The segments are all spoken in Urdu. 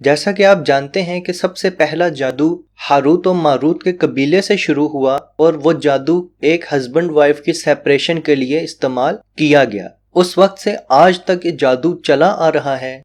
جیسا کہ آپ جانتے ہیں کہ سب سے پہلا جادو ہاروت و ماروت کے قبیلے سے شروع ہوا اور وہ جادو ایک ہسبینڈ وائف کی سیپریشن کے لیے استعمال کیا گیا۔ اس وقت سے آج تک یہ جادو چلا آ رہا ہے۔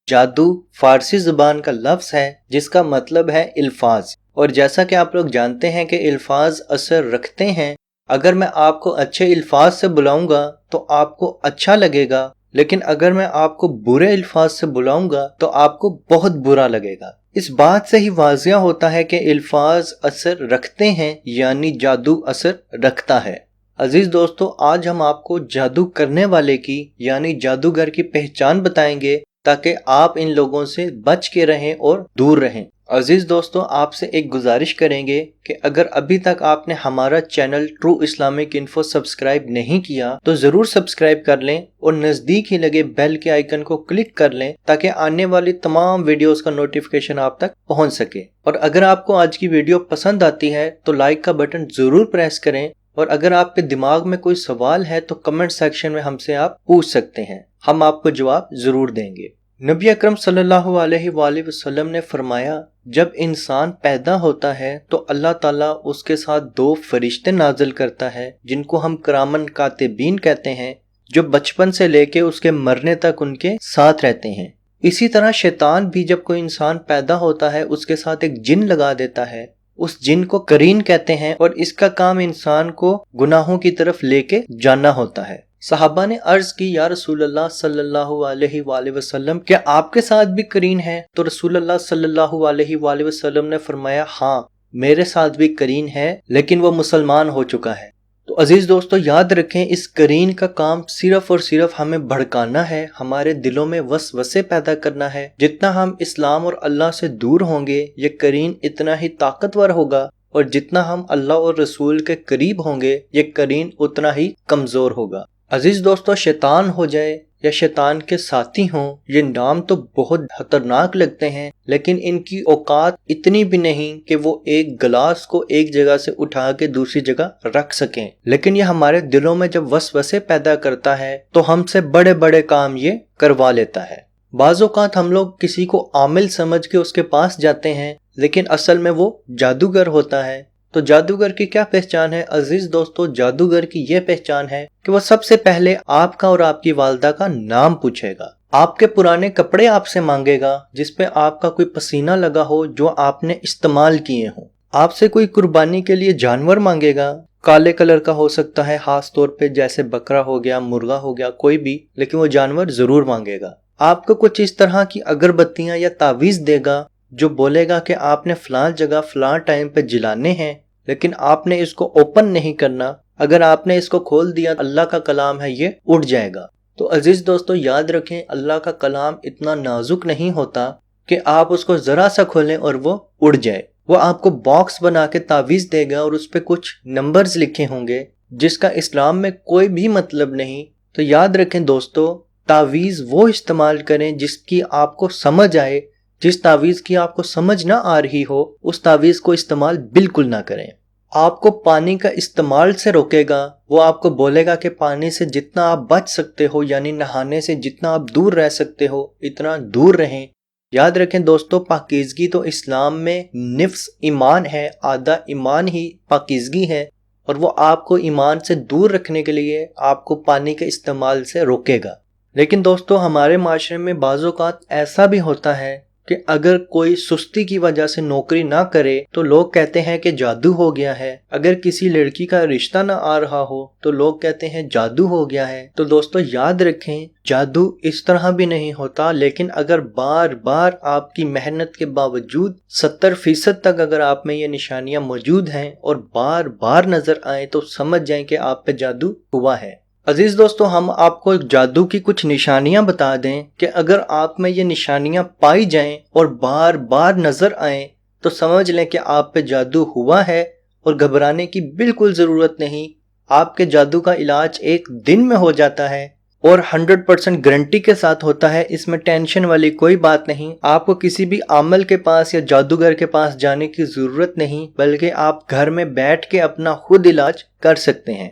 جادو فارسی زبان کا لفظ ہے جس کا مطلب ہے الفاظ، اور جیسا کہ آپ لوگ جانتے ہیں کہ الفاظ اثر رکھتے ہیں۔ اگر میں آپ کو اچھے الفاظ سے بلاؤں گا تو آپ کو اچھا لگے گا، لیکن اگر میں آپ کو برے الفاظ سے بلاؤں گا تو آپ کو بہت برا لگے گا۔ اس بات سے ہی واضح ہوتا ہے کہ الفاظ اثر رکھتے ہیں، یعنی جادو اثر رکھتا ہے۔ عزیز دوستو، آج ہم آپ کو جادو کرنے والے کی یعنی جادوگر کی پہچان بتائیں گے تاکہ آپ ان لوگوں سے بچ کے رہیں اور دور رہیں۔ عزیز دوستو، آپ سے ایک گزارش کریں گے کہ اگر ابھی تک آپ نے ہمارا channel true Islamic info subscribe نہیں کیا تو ضرور سبسکرائب کر لیں اور نزدیک ہی لگے بیل کے آئیکن کو کلک کر لیں تاکہ آنے والی تمام ویڈیوز کا نوٹیفیکیشن آپ تک پہنچ سکے۔ اور اگر آپ کو آج کی ویڈیو پسند آتی ہے تو لائک کا بٹن ضرور پریس کریں، اور اگر آپ کے دماغ میں کوئی سوال ہے تو کمنٹ سیکشن میں ہم سے آپ پوچھ سکتے ہیں، ہم آپ کو جواب ضرور دیں گے۔ نبی اکرم صلی اللہ علیہ وآلہ وسلم نے فرمایا، جب انسان پیدا ہوتا ہے تو اللہ تعالیٰ اس کے ساتھ 2 فرشتے نازل کرتا ہے جن کو ہم کرامن کاتبین کہتے ہیں، جو بچپن سے لے کے اس کے مرنے تک ان کے ساتھ رہتے ہیں۔ اسی طرح شیطان بھی جب کوئی انسان پیدا ہوتا ہے اس کے ساتھ ایک جن لگا دیتا ہے، اس جن کو قرین کہتے ہیں، اور اس کا کام انسان کو گناہوں کی طرف لے کے جانا ہوتا ہے۔ صحابہ نے عرض کی، یا رسول اللہ صلی اللہ علیہ وآلہ وسلم، کیا آپ کے ساتھ بھی قرین ہے؟ تو رسول اللہ صلی اللہ علیہ وآلہ وسلم نے فرمایا، ہاں میرے ساتھ بھی قرین ہے، لیکن وہ مسلمان ہو چکا ہے۔ تو عزیز دوستو، یاد رکھیں اس قرین کا کام صرف اور صرف ہمیں بھڑکانا ہے، ہمارے دلوں میں وسوسے پیدا کرنا ہے۔ جتنا ہم اسلام اور اللہ سے دور ہوں گے یہ قرین اتنا ہی طاقتور ہوگا، اور جتنا ہم اللہ اور رسول کے قریب ہوں گے یہ قرین اتنا ہی کمزور ہوگا۔ عزیز دوستو، شیطان ہو جائے یا شیطان کے ساتھی ہوں، یہ نام تو بہت خطرناک لگتے ہیں، لیکن ان کی اوقات اتنی بھی نہیں کہ وہ ایک گلاس کو ایک جگہ سے اٹھا کے دوسری جگہ رکھ سکیں، لیکن یہ ہمارے دلوں میں جب وسوسے پیدا کرتا ہے تو ہم سے بڑے بڑے کام یہ کروا لیتا ہے۔ بعض اوقات ہم لوگ کسی کو عامل سمجھ کے اس کے پاس جاتے ہیں، لیکن اصل میں وہ جادوگر ہوتا ہے۔ تو جادوگر کی کیا پہچان ہے؟ عزیز دوستو، جادوگر کی یہ پہچان ہے کہ وہ سب سے پہلے آپ کا اور آپ کی والدہ کا نام پوچھے گا، آپ کے پرانے کپڑے آپ سے مانگے گا جس پہ آپ کا کوئی پسینہ لگا ہو جو آپ نے استعمال کیے ہوں، آپ سے کوئی قربانی کے لیے جانور مانگے گا، کالے کلر کا ہو سکتا ہے خاص طور پہ، جیسے بکرا ہو گیا، مرغا ہو گیا، کوئی بھی، لیکن وہ جانور ضرور مانگے گا۔ آپ کو کچھ اس طرح کی اگربتیاں یا تعویذ دے گا جو بولے گا کہ آپ نے فلاں جگہ فلاں ٹائم پہ جلانے ہیں، لیکن آپ نے اس کو اوپن نہیں کرنا، اگر آپ نے اس کو کھول دیا اللہ کا کلام ہے یہ اڑ جائے گا۔ تو عزیز دوستو، یاد رکھیں اللہ کا کلام اتنا نازک نہیں ہوتا کہ آپ اس کو ذرا سا کھولیں اور وہ اڑ جائے۔ وہ آپ کو باکس بنا کے تعویذ دے گا اور اس پہ کچھ نمبرز لکھے ہوں گے جس کا اسلام میں کوئی بھی مطلب نہیں۔ تو یاد رکھیں دوستو، تعویذ وہ استعمال کریں جس کی آپ کو سمجھ آئے، جس تعویذ کی آپ کو سمجھ نہ آ رہی ہو اس تعویذ کو استعمال بالکل نہ کریں۔ آپ کو پانی کا استعمال سے روکے گا، وہ آپ کو بولے گا کہ پانی سے جتنا آپ بچ سکتے ہو، یعنی نہانے سے جتنا آپ دور رہ سکتے ہو اتنا دور رہیں۔ یاد رکھیں دوستو، پاکیزگی تو اسلام میں نفس ایمان ہے، آدھا ایمان ہی پاکیزگی ہے، اور وہ آپ کو ایمان سے دور رکھنے کے لیے آپ کو پانی کے استعمال سے روکے گا۔ لیکن دوستو، ہمارے معاشرے میں بعض اوقات ایسا بھی ہوتا ہے کہ اگر کوئی سستی کی وجہ سے نوکری نہ کرے تو لوگ کہتے ہیں کہ جادو ہو گیا ہے، اگر کسی لڑکی کا رشتہ نہ آ رہا ہو تو لوگ کہتے ہیں جادو ہو گیا ہے۔ تو دوستو یاد رکھیں، جادو اس طرح بھی نہیں ہوتا، لیکن اگر بار بار آپ کی محنت کے باوجود 70% تک اگر آپ میں یہ نشانیاں موجود ہیں اور بار بار نظر آئیں تو سمجھ جائیں کہ آپ پہ جادو ہوا ہے۔ عزیز دوستو، ہم آپ کو جادو کی کچھ نشانیاں بتا دیں کہ اگر آپ میں یہ نشانیاں پائی جائیں اور بار بار نظر آئیں تو سمجھ لیں کہ آپ پہ جادو ہوا ہے، اور گھبرانے کی بالکل ضرورت نہیں۔ آپ کے جادو کا علاج 1 دن میں ہو جاتا ہے اور 100% گارنٹی کے ساتھ ہوتا ہے، اس میں ٹینشن والی کوئی بات نہیں۔ آپ کو کسی بھی عامل کے پاس یا جادوگر کے پاس جانے کی ضرورت نہیں، بلکہ آپ گھر میں بیٹھ کے اپنا خود علاج کر سکتے ہیں۔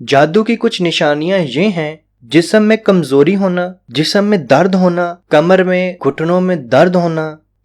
جادو کی کچھ نشانیاں یہ ہیں: جسم میں کمزوری ہونا، جسم میں درد ہونا، کمر میں گھٹنوں میں درد ہونا،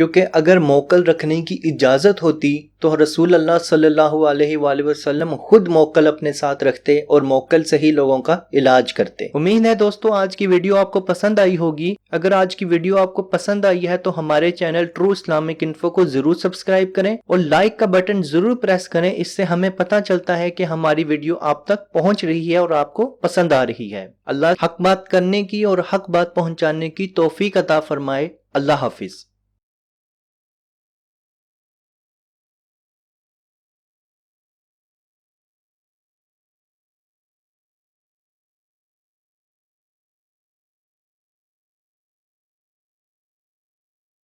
کیونکہ اگر موکل رکھنے کی اجازت ہوتی تو رسول اللہ صلی اللہ علیہ وآلہ وسلم خود موکل اپنے ساتھ رکھتے اور موکل سے ہی لوگوں کا علاج کرتے۔ امید ہے دوستو آج کی ویڈیو آپ کو پسند آئی ہوگی۔ اگر آج کی ویڈیو آپ کو پسند آئی ہے تو ہمارے چینل ٹرو اسلامک انفو کو ضرور سبسکرائب کریں اور لائک کا بٹن ضرور پریس کریں، اس سے ہمیں پتہ چلتا ہے کہ ہماری ویڈیو آپ تک پہنچ رہی ہے اور آپ کو پسند آ رہی ہے۔ اللہ حق بات کرنے کی اور حق بات پہنچانے کی توفیق عطا فرمائے۔ اللہ حافظ۔